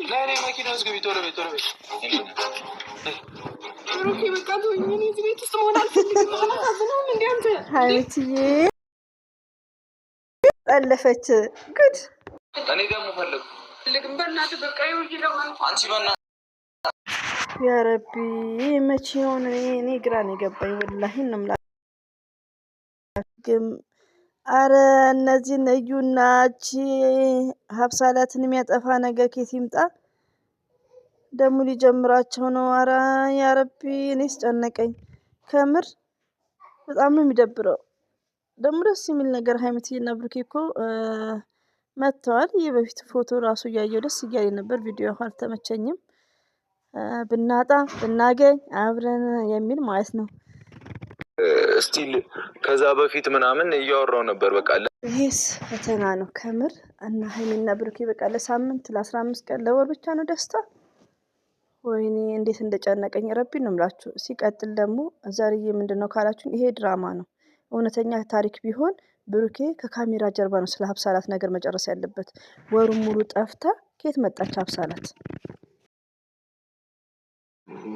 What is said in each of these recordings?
لا أنا ما كنا نسقي بيتولا روكي بقالوا يني زي تسمعون على الفيلم خلاص أظنهم من ديانته حبيبتي ألفت good أنا قام مفلق لكن بنا تبقى يوجي لما أنتي بنا يا ربي ما تشيوني قراني قبي والله إنهم لا አረ እነዚህ ነዩና እቺ ሀብሳላትን የሚያጠፋ ነገር ከየት ይምጣ? ደሙ ሊጀምራቸው ነው። አረ ያ ረቢ እኔስ ጨነቀኝ ከምር በጣም ነው የሚደብረው። ደግሞ ደስ የሚል ነገር ሀይሚትና ብሩኬ እኮ መጥተዋል። የበፊት ፎቶ ራሱ እያየሁ ደስ እያለኝ ነበር። ቪዲዮ አልተመቸኝም። ብናጣ ብናገኝ አብረን የሚል ማለት ነው። ስቲል ከዛ በፊት ምናምን እያወራው ነበር። በቃ ይሄስ ፈተና ነው ከምር እና ሀይሚና ብሩኬ በቃ ለሳምንት ለ15 ቀን ለወር ብቻ ነው ደስታ። ወይኔ እንዴት እንደጨነቀኝ ረቢ ነው የምላችሁ። ሲቀጥል ደግሞ ዛሬዬ ምንድነው ካላችሁ ይሄ ድራማ ነው። እውነተኛ ታሪክ ቢሆን ብሩኬ ከካሜራ ጀርባ ነው ስለ ሀብሳላት ነገር መጨረስ ያለበት። ወሩን ሙሉ ጠፍታ ከየት መጣች ሀብሳላት?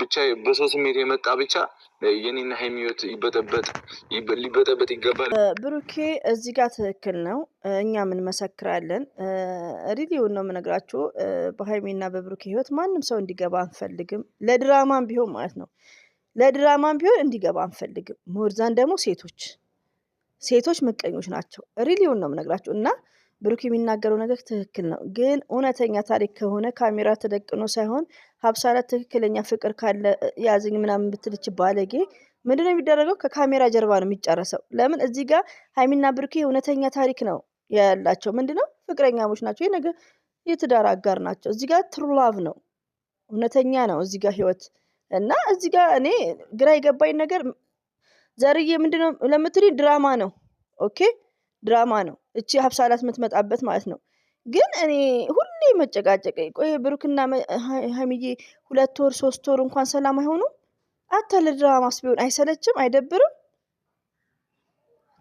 ብቻ በሰው ስሜት የመጣ ብቻ የኔና ሀይሚ ህይወት ሊበጠበጥ ይገባል። ብሩኬ እዚህ ጋር ትክክል ነው። እኛ ምን መሰክራለን? ሪሊውን ነው የምነግራችሁ። በሀይሚና በብሩኬ ህይወት ማንም ሰው እንዲገባ አንፈልግም። ለድራማም ቢሆን ማለት ነው። ለድራማም ቢሆን እንዲገባ አንፈልግም። ሞርዛን ደግሞ ሴቶች ምቀኞች ናቸው። ሪሊውን ነው የምነግራችሁ እና ብሩክ የሚናገረው ነገር ትክክል ነው። ግን እውነተኛ ታሪክ ከሆነ ካሜራ ተደቅኖ ሳይሆን ሀብሳላት ትክክለኛ ፍቅር ካለ ያዝኝ ምናምን ብትልች ባለጌ ምንድነው የሚደረገው? ከካሜራ ጀርባ ነው የሚጨረሰው። ለምን እዚህ ጋር ሀይሚና ብሩኬ እውነተኛ ታሪክ ነው ያላቸው። ምንድነው ፍቅረኛሞች ናቸው። ይሄ ነገር የትዳር አጋር ናቸው። እዚህ ጋር ትሩ ላቭ ነው፣ እውነተኛ ነው እዚህ ጋር ህይወት እና እዚህ ጋር እኔ ግራ የገባኝ ነገር ዘርዬ ምንድነው ለምትሉኝ ድራማ ነው። ኦኬ ድራማ ነው እቺ ሀብሳላት የምትመጣበት ማለት ነው። ግን እኔ ሁሌ መጨቃጨቀኝ ቆይ ብሩክና ሀይሚዬ 2 ወር 3 ወር እንኳን ሰላም አይሆኑም? አታ ለድራማስ ቢሆን አይሰለችም? አይደብርም?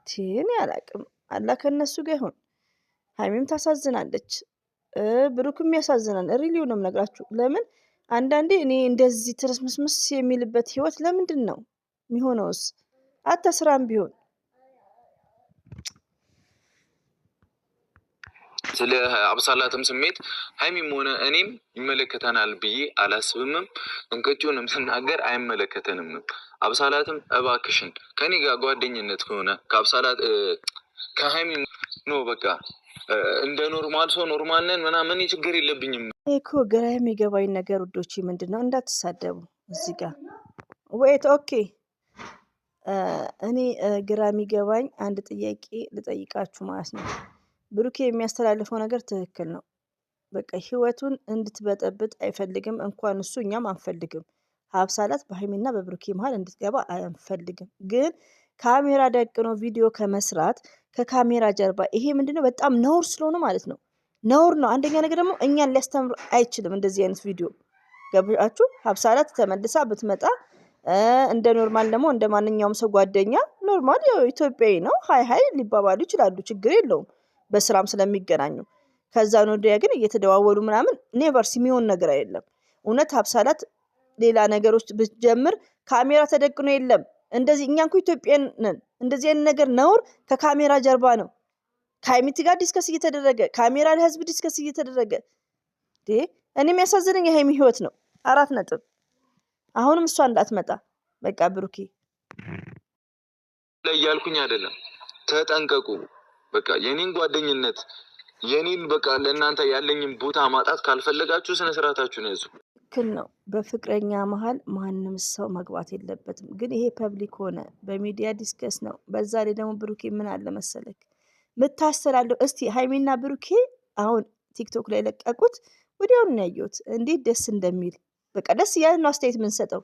ቲን ያላቅም አላ ከነሱ ጋር ይሆን። ሀይሚም ታሳዝናለች፣ ብሩክም ያሳዝናል። ሪሊው ነው የምነግራችሁ። ለምን አንዳንዴ እኔ እንደዚህ ትርምስምስ የሚልበት ህይወት ለምንድን ነው የሚሆነውስ? አታ ስራም ቢሆን ስለ አብሳላትም ስሜት ሀይሚም ሆነ እኔም ይመለከተናል ብዬ አላስብምም። እንቅጩንም ስናገር አይመለከተንም። አብሳላትም እባክሽን ከኔ ጋር ጓደኝነት ከሆነ ከአብሳላት ከሀይሚ ኖ በቃ እንደ ኖርማል ሰው ኖርማል ነን ምናምን ችግር የለብኝም። እኮ ግራ የሚገባኝ ነገር ውዶች ምንድን ነው፣ እንዳትሳደቡ እዚህ ጋር ወይት ኦኬ። እኔ ግራ የሚገባኝ አንድ ጥያቄ ልጠይቃችሁ ማለት ነው። ብሩኬ የሚያስተላልፈው ነገር ትክክል ነው። በቃ ህይወቱን እንድትበጠብጥ አይፈልግም። እንኳን እሱ እኛም አንፈልግም። ሀብሳላት በሀይሚና በብሩኬ መሀል እንድትገባ አንፈልግም። ግን ካሜራ ደቅኖ ቪዲዮ ከመስራት ከካሜራ ጀርባ ይሄ ምንድነው በጣም ነውር ስለሆነ ማለት ነው። ነውር ነው። አንደኛ ነገር ደግሞ እኛን ሊያስተምር አይችልም እንደዚህ አይነት ቪዲዮ። ገብራችሁ ሀብሳላት ተመልሳ ብትመጣ እንደ ኖርማል ደግሞ እንደ ማንኛውም ሰው ጓደኛ ኖርማል ኢትዮጵያዊ ነው ሀይ ሊባባሉ ይችላሉ። ችግር የለውም በስራም ስለሚገናኙ። ከዛ ነው ወዲያ ግን እየተደዋወሉ ምናምን ኔቨርስ የሚሆን ነገር አይደለም። እውነት ሀብሳላት ሌላ ነገሮች ብትጀምር ካሜራ ተደቅኖ የለም እንደዚህ። እኛ እንኳን ኢትዮጵያን ነን። እንደዚህ አይነት ነገር ነውር ከካሜራ ጀርባ ነው። ከሀይሚት ጋር ዲስከስ እየተደረገ ካሜራ ለህዝብ ዲስከስ እየተደረገ እኔ የሚያሳዝነኝ የሀይሚ ህይወት ነው። 4 ነጥብ። አሁንም እሷ እንዳትመጣ በቃ ብሩኬ ላይ ያልኩኝ አይደለም፣ ተጠንቀቁ። በቃ የኔን ጓደኝነት የኔን በቃ ለእናንተ ያለኝን ቦታ ማጣት ካልፈለጋችሁ ስነ ስርዓታችሁን ያዙ። ትክክል ነው። በፍቅረኛ መሀል ማንም ሰው መግባት የለበትም። ግን ይሄ ፐብሊክ ሆነ በሚዲያ ዲስከስ ነው። በዛ ላይ ደግሞ ብሩኬ ምን አለ መሰለክ ምታስተላለሁ። እስቲ ሀይሚና ብሩኬ አሁን ቲክቶክ ላይ ለቀቁት፣ ወዲያውኑ ያየሁት እንዴት ደስ እንደሚል በቃ ደስ እያለ ነው አስተያየት የምንሰጠው።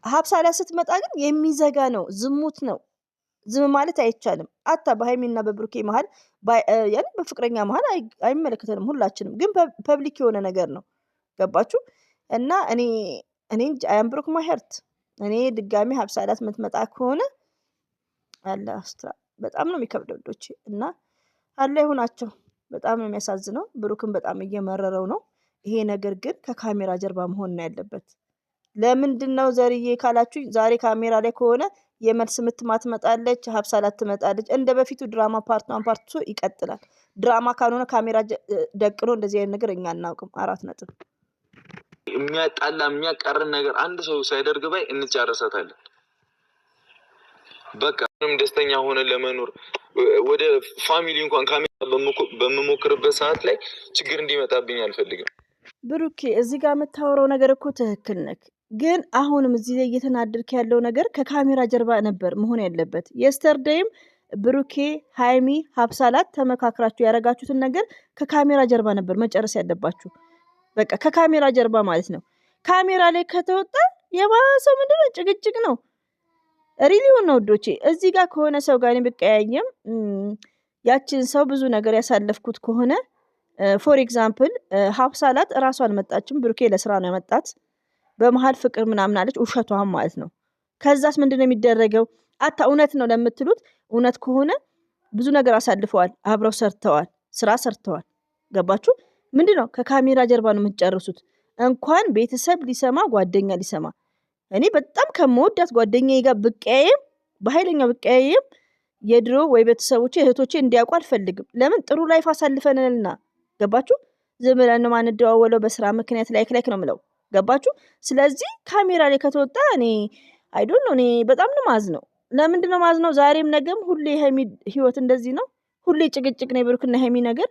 ሀብሳላ ስትመጣ ግን የሚዘጋ ነው፣ ዝሙት ነው። ዝም ማለት አይቻልም። አታ በሀይሚና በብሩኬ መሀል ያኔ በፍቅረኛ መሀል አይመለከተንም ሁላችንም፣ ግን ፐብሊክ የሆነ ነገር ነው። ገባችሁ? እና እኔ አያም ብሩክ ማሄርት እኔ ድጋሚ ሀብሳላት የምትመጣ ከሆነ አለ አስትራ በጣም ነው የሚከብደው ልጆች እና አለ ይሁናቸው። በጣም ነው የሚያሳዝነው። ብሩክን በጣም እየመረረው ነው። ይሄ ነገር ግን ከካሜራ ጀርባ መሆን ነው ያለበት። ለምንድነው ዘርዬ ካላችሁ ዛሬ ካሜራ ላይ ከሆነ የመልስ ምት ማትመጣለች፣ ሀብሳላት ትመጣለች። እንደ በፊቱ ድራማ ፓርት 1 ፓርት 2 ይቀጥላል። ድራማ ካልሆነ ካሜራ ደቅኖ እንደዚህ አይነት ነገር እኛ አናውቅም። 4 ነጥብ። የሚያጣላ የሚያቀርን ነገር አንድ ሰው ሳይደርግ ባይ እንጨርሰታለን። በቃ ምንም ደስተኛ ሆነ ለመኖር ወደ ፋሚሊ እንኳን ካሜራ በምሞክርበት ሰዓት ላይ ችግር እንዲመጣብኝ አልፈልግም። ብሩኬ እዚህ ጋር የምታወራው ነገር እኮ ትክክል ነክ፣ ግን አሁንም እዚህ ላይ እየተናደድክ ያለው ነገር ከካሜራ ጀርባ ነበር መሆን ያለበት። የስተርዴይም ብሩኬ ሃይሚ ሀብሳላት ተመካክራችሁ ያደረጋችሁትን ነገር ከካሜራ ጀርባ ነበር መጨረስ ያለባችሁ። በቃ ከካሜራ ጀርባ ማለት ነው። ካሜራ ላይ ከተወጣ የባሰው ምንድነው ጭቅጭቅ ነው። ሪሊውን ነው ወዶቼ። እዚህ ጋር ከሆነ ሰው ጋር ብቀያየም ያችን ሰው ብዙ ነገር ያሳለፍኩት ከሆነ ፎር ኤግዛምፕል ሀብሳላት እራሷ አልመጣችም፣ ብሩኬ ለስራ ነው ያመጣት። በመሀል ፍቅር ምናምን አለች፣ ውሸቷም ማለት ነው። ከዛስ ምንድነው የሚደረገው? አታ እውነት ነው ለምትሉት እውነት ከሆነ ብዙ ነገር አሳልፈዋል፣ አብረው ሰርተዋል፣ ስራ ሰርተዋል። ገባችሁ? ምንድነው ከካሜራ ጀርባ ነው የምትጨርሱት። እንኳን ቤተሰብ ሊሰማ ጓደኛ ሊሰማ እኔ በጣም ከመወዳት ጓደኛዬ ጋር ብቀያየም በኃይለኛው ብቀያየም የድሮ ወይ ቤተሰቦቼ እህቶቼ እንዲያውቁ አልፈልግም። ለምን? ጥሩ ላይፍ አሳልፈንልና። ገባችሁ? ዝም ብለን ነው ማንደዋወለው፣ በስራ ምክንያት ላይክ ነው ምለው። ገባችሁ? ስለዚህ ካሜራ ላይ ከተወጣ እኔ አይዶን ነው እኔ በጣም ነው ማዝነው። ለምንድን ነው ማዝነው? ዛሬም ነገም ሁሌ ሃይሚ ህይወት እንደዚህ ነው። ሁሌ ጭቅጭቅ ነው የብሩክና ሃይሚ ነገር።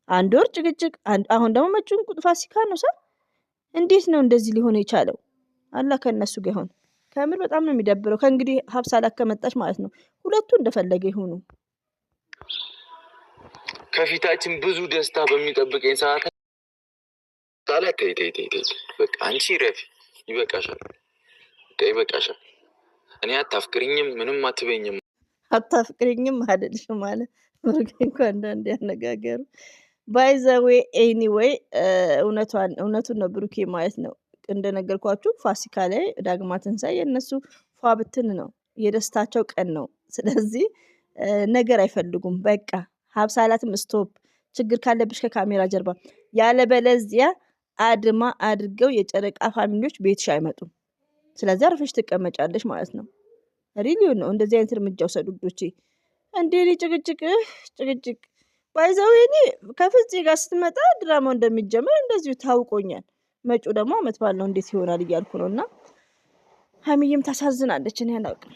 አንድ ወር ጭቅጭቅ፣ አሁን ደግሞ መጪውን ፋሲካ ነው። ሰው እንዴት ነው እንደዚህ ሊሆን የቻለው? አላህ ከነሱ ጋር ይሁን። ከምር በጣም ነው የሚደብረው። ከእንግዲህ ሀብሳላት ከመጣች ማለት ነው ሁለቱ እንደፈለገ ይሁኑ። ከፊታችን ብዙ ደስታ በሚጠብቀኝ ሰዓት ሳላት ተይ በቃ አንቺ ረፊ ይበቃሻል፣ ይበቃሻል። እኔ አታፍቅሪኝም ምንም አትበኝም። አታፍቅሪኝም አይደልሽም ማለት ብሩክ እንኳን አንዳንድ ያነጋገሩ ባይ ዘ ዌይ ኤኒዌይ እውነቱን ነው ብሩኬ ማለት ነው። እንደነገርኳችሁ ፋሲካ ላይ ዳግማ ትንሣኤ የእነሱ ፏ ብትን ነው፣ የደስታቸው ቀን ነው። ስለዚህ ነገር አይፈልጉም። በቃ ሀብሳላትም ስቶፕ፣ ችግር ካለብሽ ከካሜራ ጀርባ፣ ያለበለዚያ አድማ አድርገው የጨረቃ ፋሚሊዎች ቤትሽ አይመጡም። ስለዚህ አርፈሽ ትቀመጫለሽ ማለት ነው። ሪሊውን ነው እንደዚህ አይነት እርምጃ ውሰዱ ልጆቼ። እንዴ ጭቅጭቅ ባይዘው እኔ ከፍፄ ጋር ስትመጣ ድራማው እንደሚጀመር እንደዚሁ ታውቆኛል። መጪው ደግሞ አመት በዓል ነው፣ እንዴት ይሆናል እያልኩ ነው። እና ሀይሚዬም ታሳዝናለች። እኔ አላውቅም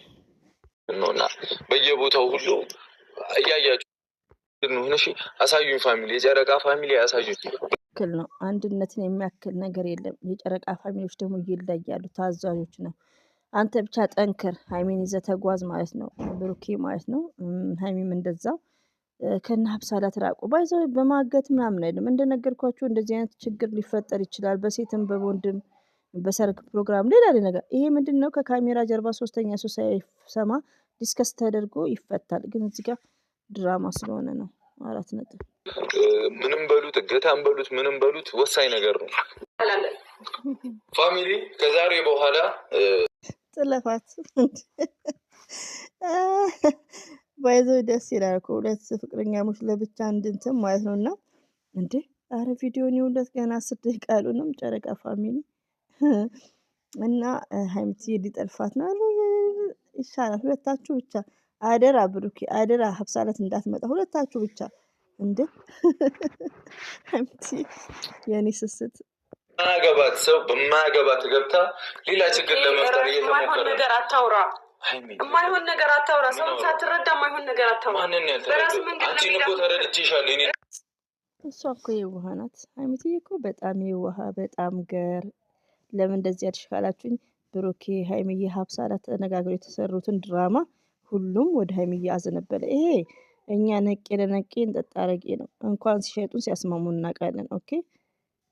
ነውና በየቦታው ሁሉ እያያችሁ ሆነሽ አሳዩኝ፣ ፋሚሊ የጨረቃ ፋሚሊ አሳዩኝ። ትክክል ነው። አንድነትን የሚያክል ነገር የለም። የጨረቃ ፋሚሊዎች ደግሞ ይለያሉ፣ ታዛዦች ነው። አንተ ብቻ ጠንክር፣ ሀይሚን ይዘህ ተጓዝ ማለት ነው፣ ብሩኬ ማለት ነው። ሀይሚም እንደዛው ከነ ሀብሳላት ራቁ። ባይዘው በማገት ምናምን አይደለም። እንደነገርኳችሁ እንደዚህ አይነት ችግር ሊፈጠር ይችላል፣ በሴትም በወንድም በሰርግ ፕሮግራም ሌላ ነገር። ይሄ ምንድን ነው? ከካሜራ ጀርባ ሶስተኛ ሰው ሳይሰማ ዲስከስ ተደርጎ ይፈታል። ግን እዚህ ጋር ድራማ ስለሆነ ነው። 4 ነጥብ። ምንም በሉት እገታም በሉት ምንም በሉት ወሳኝ ነገር ነው። ፋሚሊ ከዛሬ በኋላ ጥለፋት ባይዘው ደስ ይላል እኮ ሁለት ፍቅረኛሞች ለብቻ እንድንትም ማለት ነው። እና እንዴ አረ ቪዲዮን ይውለት ገና 10 ደቂቃ አሉንም ጨረቃ ፋሚሊ እና ሀይሚትዬ ሊጠልፋት ነው። ይሻላል ሁለታችሁ ብቻ አደራ፣ ብሩኬ አደራ፣ ሀብሳላት እንዳትመጣ ሁለታችሁ ብቻ። እንዴ ሀይሚትዬ የኔ ስስት ማያገባት ሰው በማያገባት ገብታ ሌላ ችግር ለመፍጠር እየተሞከረ ነገር አታውራ፣ የማይሆን ነገር አታውራ። ሰው ሳትረዳ የማይሆን ነገር አታውራ። ማንን ያልተረዳ? አንቺን እኮ ተረድቼሻለሁ። እኔ እሷ እኮ የዋህ ናት። ሀይሚትዬ እኮ በጣም የዋህ በጣም ገር። ለምን እንደዚህ ያልሽ ካላችሁኝ ብሩኬ ሀይሚዬ ሀብሳላት ተነጋግረው የተሰሩትን ድራማ ሁሉም ወደ ሀይሚዬ አዘነበለ። ይሄ እኛ ነቄ ለነቄ እንጠጣ አረቄ ነው። እንኳን ሲሸጡን ሲያስማሙ እናውቃለን። ኦኬ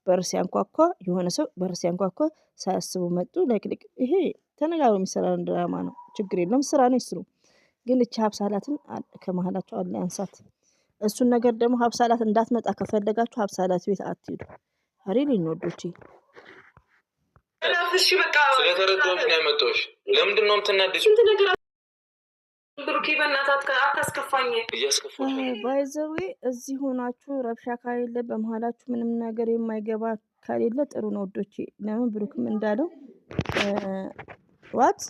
በር ሲያንኳኳ የሆነ ሰው በር ሲያንኳኳ ሳያስቡ መጡ ለቅልቅ። ይሄ ተነጋግሮ የሚሰራ ድራማ ነው። ችግር የለውም፣ ስራ ነው ይስሩ። ግን እቺ ሀብሳላትን ከመሀላቸው አለ ያንሳት። እሱን ነገር ደግሞ ሀብሳላት እንዳትመጣ ከፈለጋችሁ ሀብሳላት ቤት አትሄዱ። አሬ ልንወዶች ስለተረዳሁሽ ነው ያመጣሁሽ። ለምንድን ነው የምትናደጂው? ብሩኬ በእናትህ አታስከፋኝ። እያስከፋሽ ባይዘዌ እዚህ ሆናችሁ ረብሻ ካሌለ በመሀላችሁ ምንም ነገር የማይገባ ካሌለ ጥሩ ነው ወዶቼ። ለምን ብሩክም እንዳለው ዋት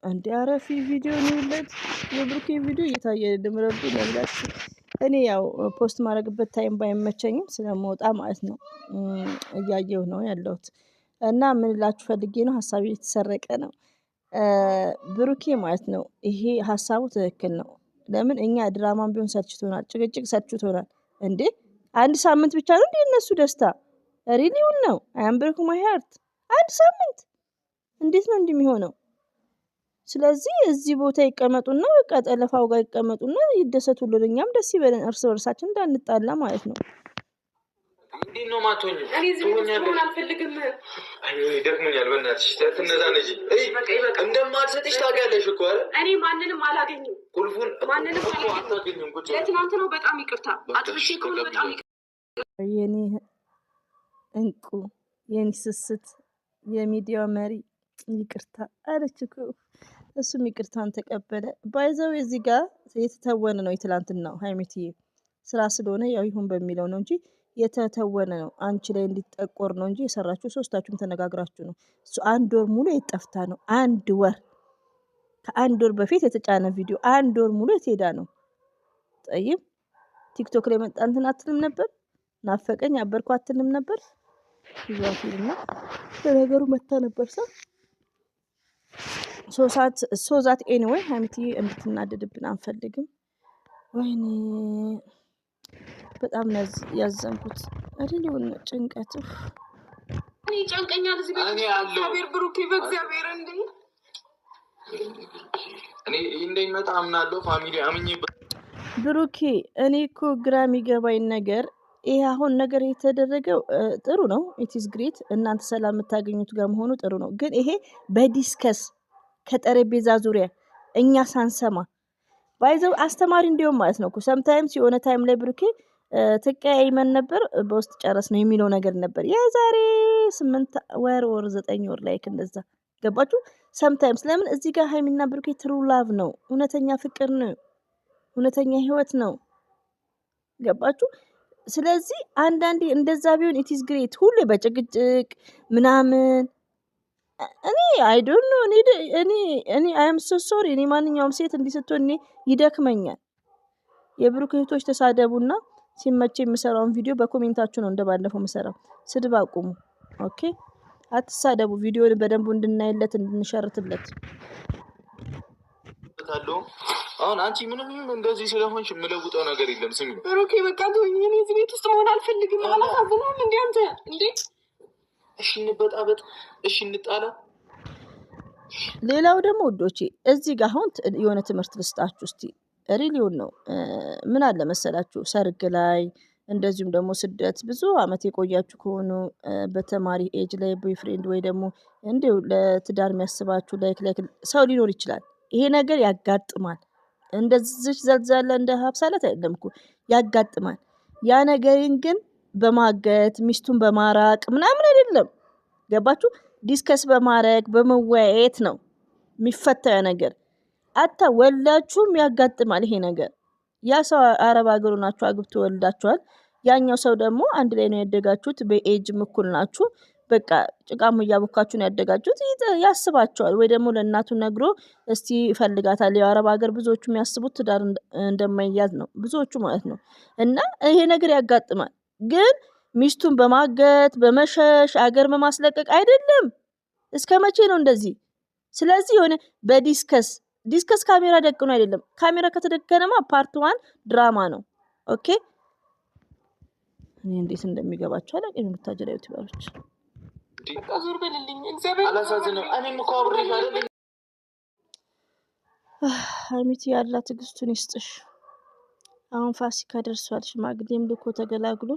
አንድ አረፊ ቪዲዮ ነውለት የብሩኬ ቪዲዮ እየታየ ድምረዱ ለብላችሁ እኔ ያው ፖስት ማድረግበት ታይም ባይመቸኝም ስለመውጣ ማለት ነው እያየሁ ነው ያለሁት። እና ምን ላችሁ ፈልጌ ነው ሀሳቤ የተሰረቀ ነው ብሩኬ ማለት ነው። ይሄ ሀሳቡ ትክክል ነው። ለምን እኛ ድራማም ቢሆን ሰልችቶናል፣ ጭቅጭቅ ሰልችቶናል። እንዴ አንድ ሳምንት ብቻ ነው እንዴ እነሱ ደስታ ሪሊውን ነው አያምብርኩ ማይ ሃርት አንድ ሳምንት እንዴት ነው እንደሚሆነው? ስለዚህ እዚህ ቦታ ይቀመጡና በቃ ጠለፋው ጋር ይቀመጡና ይደሰቱልን፣ እኛም ደስ ይበለን፣ እርስ በርሳችን እንዳንጣላ ማለት ነው። እንዴት ነው ማቶኝ? እኔ ዝም ብሎ አልፈልግም። አይ ደክሞኛል፣ በእናትሽ ተነዛ ነጂ። እንደማትሰጥሽ ታውቂያለሽ እኮ አይደል? እኔ ማንንም አላገኝም፣ ቁልፉን ማንንም አታገኝም። ቁጭ ለትናንት ነው። በጣም ይቅርታ አጥፍቼ ከሆነ በጣም ይቅርታ። የኔ እንቁ፣ የኔ ስስት፣ የሚዲያ መሪ ይቅርታ አለች እኮ። እሱም ይቅርታን ተቀበለ። ባይዘው እዚህ ጋር የተተወነ ነው የትላንትናው ሀይሚትዬ ስራ ስለሆነ ያው ይሁን በሚለው ነው እንጂ የተተወነ ነው። አንቺ ላይ እንዲጠቆር ነው እንጂ የሰራችሁ ሶስታችሁም ተነጋግራችሁ ነው። እሱ አንድ ወር ሙሉ የጠፍታ ነው። አንድ ወር ከአንድ ወር በፊት የተጫነ ቪዲዮ አንድ ወር ሙሉ የትሄዳ ነው። ጠይም ቲክቶክ ላይ መጣ እንትን አትልም ነበር፣ ናፈቀኝ አበርኩ አትልም ነበር። ይዛፊልና ለነገሩ መታ ነበር ሰው ሶዛት ኤኒዌይ ሀይሚትዬ እንድትናደድብን አንፈልግም። ወይኔ በጣም ያዘንኩት አይደል? ጭንቀት እኔ ጨንቀኛል። እዚህ ቤት እግዚአብሔር ብሩኬ በእግዚአብሔር እንዴ እኔ እንደሚመጣ አምናለሁ። ፋሚሊ አምኜበት ብሩኬ እኔ እኮ ግራ የሚገባኝ ነገር ይሄ አሁን ነገር የተደረገው ጥሩ ነው። ኢትስ ግሬት እናንተ ሰላም የምታገኙት ጋር መሆኑ ጥሩ ነው። ግን ይሄ በዲስከስ ከጠረጴዛ ዙሪያ እኛ ሳንሰማ ባይዘው አስተማሪ እንዲሁም ማለት ነው እኮ ሰምታይምስ የሆነ ታይም ላይ ብሩኬ ትቀያይመን ነበር በውስጥ ጨረስ ነው የሚለው ነገር ነበር የዛሬ 8 ወር 9 ወር ላይ እንደዛ ገባችሁ። ሰምታይምስ ለምን እዚህ ጋር ሀይሚና ብሩኬ ትሩ ላቭ ነው፣ እውነተኛ ፍቅር ነው፣ እውነተኛ ህይወት ነው። ገባችሁ። ስለዚህ አንዳንዴ እንደዛ ቢሆን ኢትስ ግሬት። ሁሌ በጭቅጭቅ ምናምን እኔ አይ ዶንት ኖ እኔ አይ አም ሶ ሶሪ። እኔ ማንኛውም ሴት እንዲስትሆን እኔ ይደክመኛል። የብሩክ እህቶች ተሳደቡና ሲመቼ የምሰራውን ቪዲዮ በኮሜንታችሁ ነው እንደባለፈው የምሰራው። ስድብ አቁሙ። ኦኬ አትሳደቡ። ቪዲዮን በደንብ እንድናይለት እንድንሸርትለት። አሁን አንቺ ምንም እንደዚህ ስለሆንሽ የምለውጠው ነገር የለም። ስሚ ብሩኬ በቃ ተወኝ። እኔ እዚህ ቤት ውስጥ መሆን አልፈልግም። አላሳዝንም እንዴ አንተ እንዴ? እሺ እንበጣበጥ፣ እሺ እንጣላ። ሌላው ደግሞ ወዶቼ እዚህ ጋር አሁን የሆነ ትምህርት ልስጣችሁ እስቲ። ሪሊውን ነው ምን አለ መሰላችሁ፣ ሰርግ ላይ እንደዚሁም ደግሞ ስደት ብዙ አመት የቆያችሁ ከሆኑ በተማሪ ኤጅ ላይ ቦይፍሬንድ ወይ ደግሞ እንዲሁ ለትዳር የሚያስባችሁ ላይክ ሰው ሊኖር ይችላል። ይሄ ነገር ያጋጥማል። እንደዚህ ዘልዛለ እንደ ሀብሳለት አይደለም እኮ ያጋጥማል። ያ ነገርን ግን በማገት ሚስቱን በማራቅ ምናምን አይደለም። ገባችሁ? ዲስከስ በማድረግ በመወያየት ነው የሚፈታው ነገር። አታ ወላችሁም ያጋጥማል ይሄ ነገር። ያ ሰው አረብ ሀገሩ ናችሁ አግብቶ ወልዳችኋል። ያኛው ሰው ደግሞ አንድ ላይ ነው ያደጋችሁት፣ በኤጅ እኩል ናችሁ። በቃ ጭቃሙ እያቦካችሁ ነው ያደጋችሁት። ያስባቸዋል ወይ ደግሞ ለእናቱ ነግሮ እስቲ ይፈልጋታል። የአረብ ሀገር ብዙዎቹ የሚያስቡት ትዳር እንደማይያዝ ነው ብዙዎቹ ማለት ነው። እና ይሄ ነገር ያጋጥማል። ግን ሚስቱን በማገት በመሸሽ አገር በማስለቀቅ አይደለም። እስከ መቼ ነው እንደዚህ? ስለዚህ የሆነ ዲስከስ ካሜራ ደቅኖ አይደለም። ካሜራ ከተደቀነማ ፓርት 1 ድራማ ነው። ኦኬ እኔ እንዴት እንደሚገባቸው አላውቅም። የምታጀራ ዩቲዩበሮች በቃ ዞር በልልኝ። እግዚአብሔር አላሳዝንም። እኔም እኮ አብሬሽ አይደል? ሀይሚት ያላ ትዕግስቱን ይስጥሽ። አሁን ፋሲካ ደርሷል። ሽማግሌም ልኮ ተገላግሎ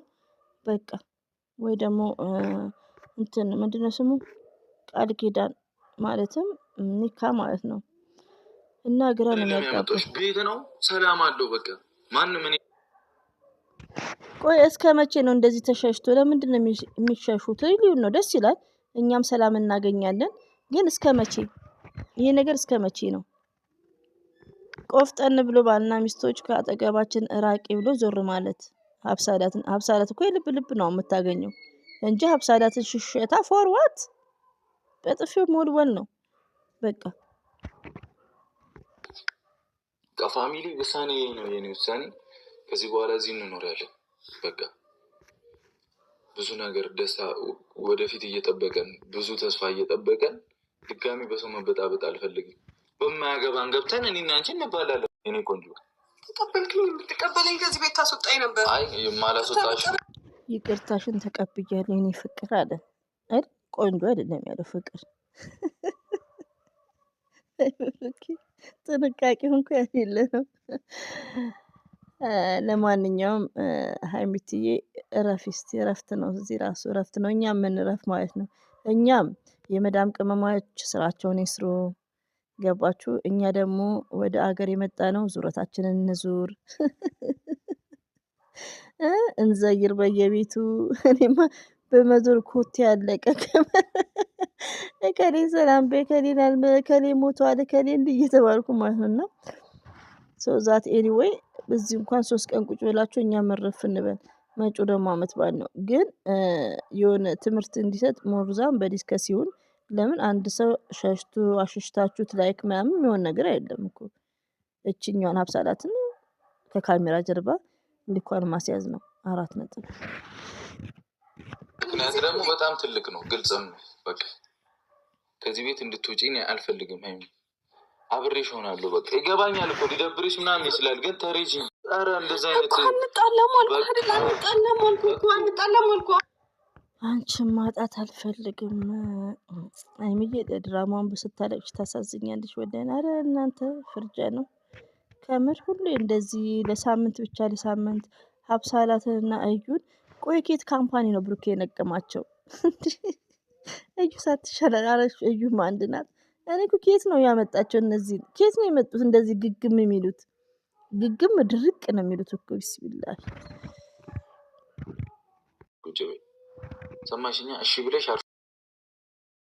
በቃ ወይ ደግሞ እንትን ምንድነው ስሙ ቃል ኪዳን ማለትም ኒካ ማለት ነው። እና ግራ ነው የሚያጋባው። ቤት ነው ሰላም አለው በቃ ማንም እኔ ቆይ እስከ መቼ ነው እንደዚህ ተሻሽቶ? ለምንድን ነው የሚሻሹት? ሊሆን ነው ደስ ይላል። እኛም ሰላም እናገኛለን። ግን እስከ መቼ? ይሄ ነገር እስከ መቼ ነው? ቆፍጠን ብሎ ባልና ሚስቶች ከአጠገባችን ራቂ ብሎ ዞር ማለት። ሀብሳላት እኮ የልብ ልብ ነው የምታገኘው እንጂ ሀብሳላትን ሽሸታ ፎርዋት በጥፊው ሞልወል ነው በቃ። ፋሚሊ ውሳኔ ነው የኔ ውሳኔ። ከዚህ በኋላ እዚህ እንኖራለን በቃ። ብዙ ነገር ደስታ ወደፊት እየጠበቀን ብዙ ተስፋ እየጠበቀን ድጋሚ በሰው መበጣበጥ አልፈልግም። በማያገባን ገብተን እኔና አንቺ እንባላለን። እኔ ቆንጆ ተቀበልክኝ፣ የምትቀበለኝ ከዚህ ቤት ታስወጣኝ ነበር። አይ ማላስወጣሽ ይቅርታሽን ተቀብያለሁ የኔ ፍቅር አለ አይደል? ቆንጆ አይደለም ያለው ፍቅር። ጥንቃቄው እንኳን ያሌለ ነው። ለማንኛውም ሀይሚትዬ እረፊ እስቲ። እረፍት ነው፣ እዚህ ራሱ እረፍት ነው። እኛም እንረፍ ማለት ነው። እኛም የመዳም ቅመማዎች ስራቸውን ይስሩ። ገባችሁ? እኛ ደግሞ ወደ አገር የመጣ ነው ዙረታችንን እንዙር፣ እንዘይር በየቤቱ። እኔማ በመዞር ኮቴ ያለቀ እከሌ ሰላም በይ፣ እከሌ ሞቷል፣ እከሌ እንዲህ እየተባልኩ ማለት ነው። እና ሰው ዛት ኤኒዌይ በዚህ እንኳን 3 ቀን ቁጭ ብላችሁ እኛ መረፍ እንበል። መጪው ደግሞ አመት በዓል ነው። ግን የሆነ ትምህርት እንዲሰጥ ሞርዛም በዲስከስ ይሁን። ለምን አንድ ሰው ሸሽቶ አሽሽታችሁት ላይክ ምናምን የሚሆን ነገር አይደለም እኮ። እችኛዋን ሀብሳላትን ከካሜራ ጀርባ ልኳን ማስያዝ ነው። 4 ነጥብ። ምክንያት ደግሞ በጣም ትልቅ ነው፣ ግልጽም ነው። በቃ ከዚህ ቤት እንድትውጪ እኔ አልፈልግም ሀይሚ። አብሬሽ ሆናለሁ። በቃ ይገባኛል እኮ ሊደብርሽ ምናምን ይችላል፣ ግን ተሬጂ። ኧረ እንደዛ አይነት አንጣላም አልኩ አይደል? አንጣላም አልኩ እኮ አንጣላም አልኩ። አንቺን ማጣት አልፈልግም ሀይሚዬ። ድራማውን ስታለቅሽ ታሳዝኛለሽ ወላሂ። ኧረ እናንተ ፍርጃ ነው ከምር። ሁሌ እንደዚህ ለሳምንት ብቻ ለሳምንት ሀብሳላትንና እዩን። ቆይ ኬት ካምፓኒ ነው ብሩኬ የነቀማቸው? እዩ ሳትሻላል አረሽ። እዩም አንድ ናት። እኔ እኮ ኬት ነው ያመጣቸው? እነዚህ ኬት ነው የመጡት? እንደዚህ ግግም የሚሉት ግግም ድርቅ ነው የሚሉት እኮ። ቢስሚላህ ሰማሽኛ? እሺ ብለሽ